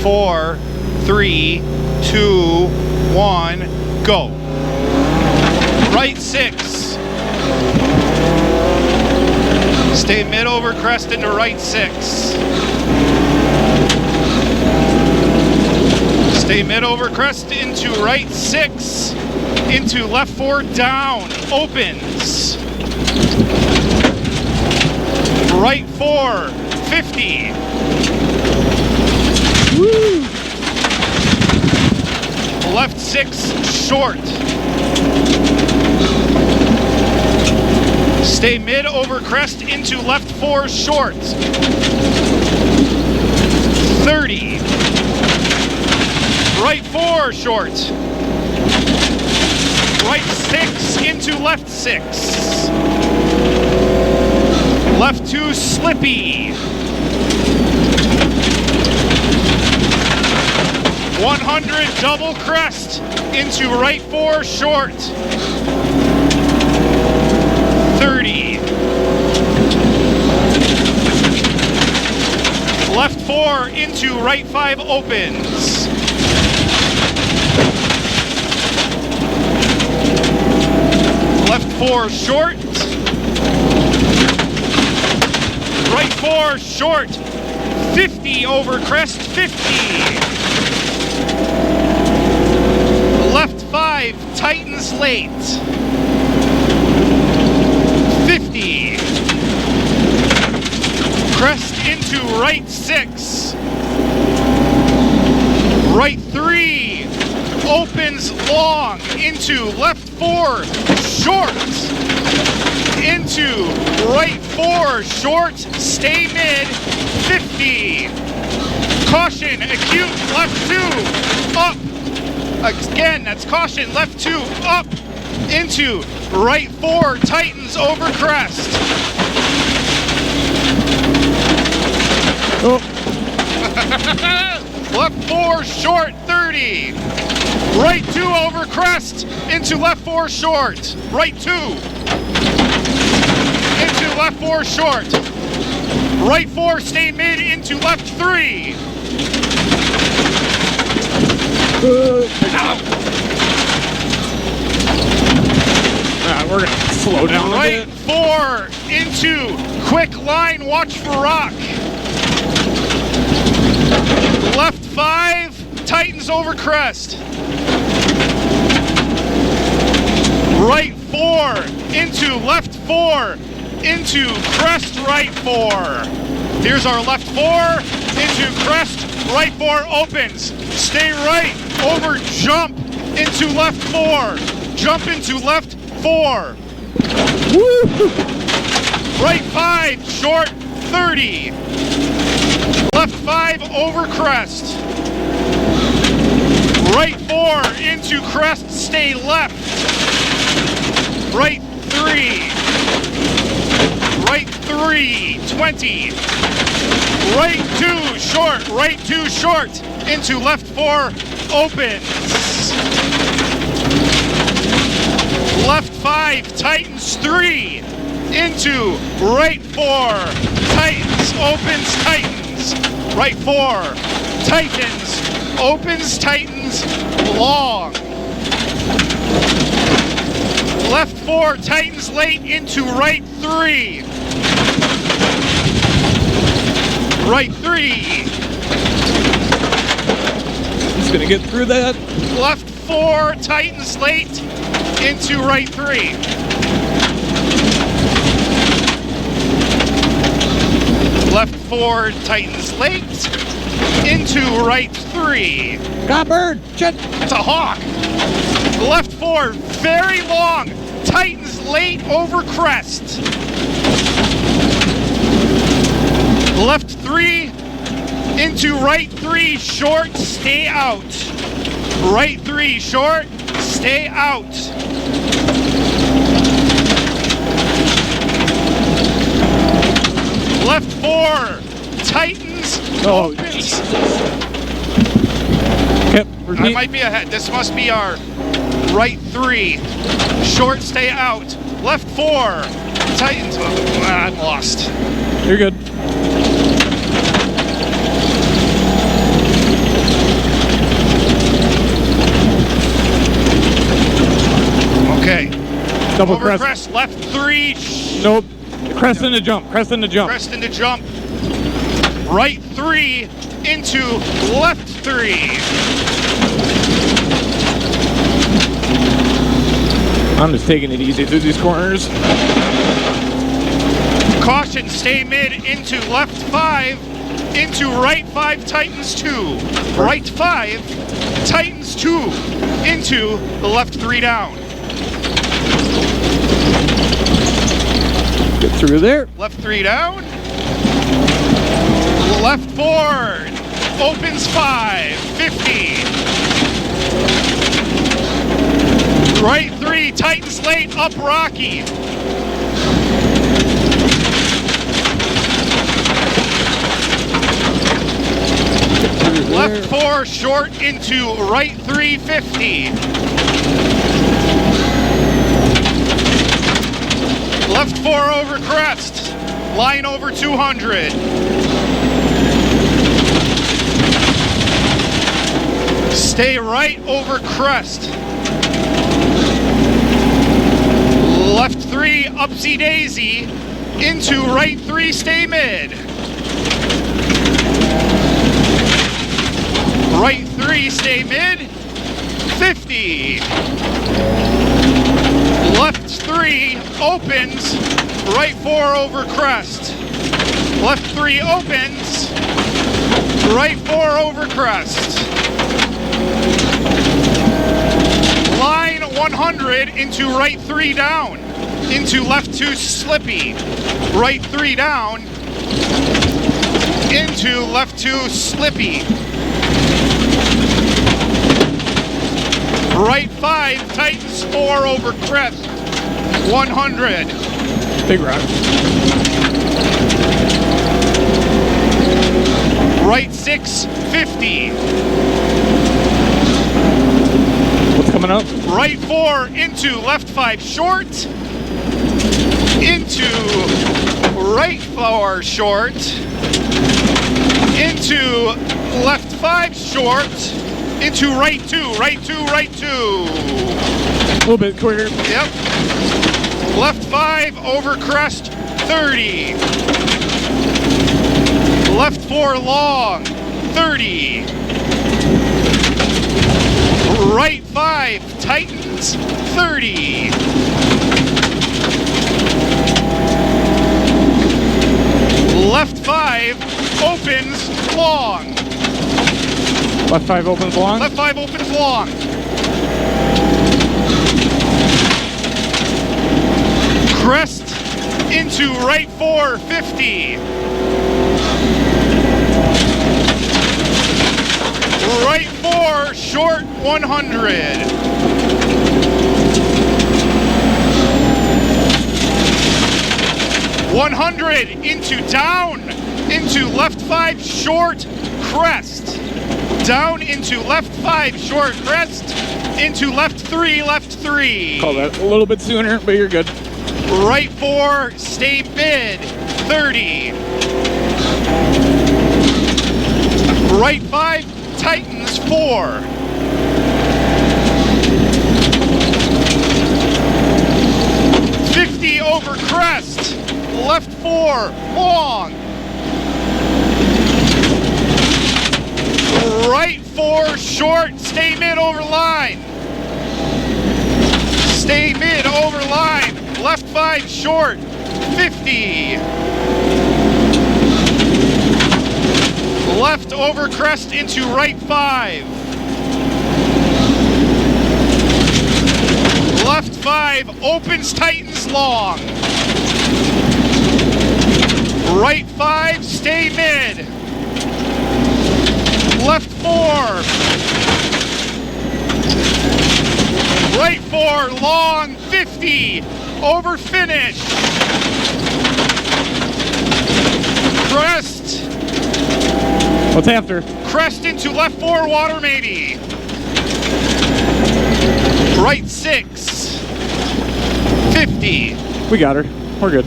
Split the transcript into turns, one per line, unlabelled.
4, 3, 2, 1, go. Right 6. Stay mid over crest into right 6. Stay mid over crest into right 6. Into left 4 down. Opens. Right 4. 50.
Woo!
Left 6 short. Stay mid over crest into left 4 short. 30. Right 4 short. Right 6 into left 6. Left 2 slippy. 100 double crest into right 4 short. 30. Left 4 into right 5 opens. Left 4 short. Right 4 short. 50 over crest, 50. Left 5 tightens late. 50. Crest into right 6. Right 3 opens long into left 4 short. Into right 4 short, stay mid, 50. Caution, acute, left 2, up. Again, that's caution, left 2, up. Into right 4, tightens over crest.
Oh.
Left 4 short, 30. Right 2 over crest into left 4 short. Right 2 into left 4 short. Right 4 stay mid into left 3.
We're gonna slow down a
right
bit.
4 into quick line, watch for rock. Left 5 tightens over crest. Right 4 into left 4 into crest right 4. Here's our left 4 into crest right 4 opens. Stay right over jump into left 4. Jump into left 4.
Woo!
Right 5 short 30. Left 5 over crest. Right 4 into crest, stay left. Right 3. Right 3, 20. Right 2 short, right 2 short. Into left 4 opens. Left 5 tightens 3. Into right 4 tightens, opens, tightens. Right 4 tightens, opens, tightens, long. Left 4 tightens late into right 3. Right 3.
He's gonna get through that.
Left 4 tightens late into right 3. Left 4 tightens late into right 3.
Got bird! Shit!
It's a hawk. Left 4 very long, tightens late over crest. Left 3 into right 3 short, stay out. Right 3 short, stay out. Left 4 tightens,
Oh,
opens.
Yep,
I
repeat.
might be ahead. This must be our right 3. Short, stay out. Left 4 tightens. Oh, I'm lost.
You're good. Double
over
crest.
left 3.
Nope. Crest into jump. Crest into jump.
Crest into jump. Right 3 into left 3.
I'm just taking it easy through these corners.
Caution, stay mid into left 5, into right 5, tightens 2. Right 5, tightens 2, into the left 3 down.
Get through there.
Left 3 down. Left 4, opens 5, 50. Right 3, tightens late, up rocky. Left 4, short into right 3, 50. Left 4 over crest, line over 200. Stay right over crest. Left 3, upsy daisy, into right 3, stay mid. Right 3, stay mid, 50. Left 3, opens, right 4 over crest. Left 3 opens, right 4 over crest. Line 100 into right 3 down, into left 2 slippy, right 3 down, into left 2 slippy. Right 5, tightens 4 over crest, 100.
Big rock.
Right 6, 50.
What's coming up?
Right 4 into left 5 short, into right 4 short, into left 5 short, into right 2, right 2, right 2.
A little bit quicker.
Yep. Left 5 over crest, 30. Left 4 long, 30. Right 5, tightens, 30. Left 5, opens, long.
Left 5 opens long.
Left 5 opens long. Crest into right 4, 50. Right 4, short 100. Into down, into left 5, short, crest. Down into left 5, short, crest, into left 3, left 3.
Call that a little bit sooner, but you're good.
Right 4, stay mid, 30. Right 5, tightens 4. Over crest, left 4, long. Right 4, short, stay mid over line. Stay mid over line, left 5, short, 50. Left over crest into right 5. Left 5, opens, tightens, long. Right 5, stay mid. Left 4. Right 4, long, 50. Over finish. Crest.
What's after?
Crest into left 4, water maybe. Right 6, 50.
We got her. We're good.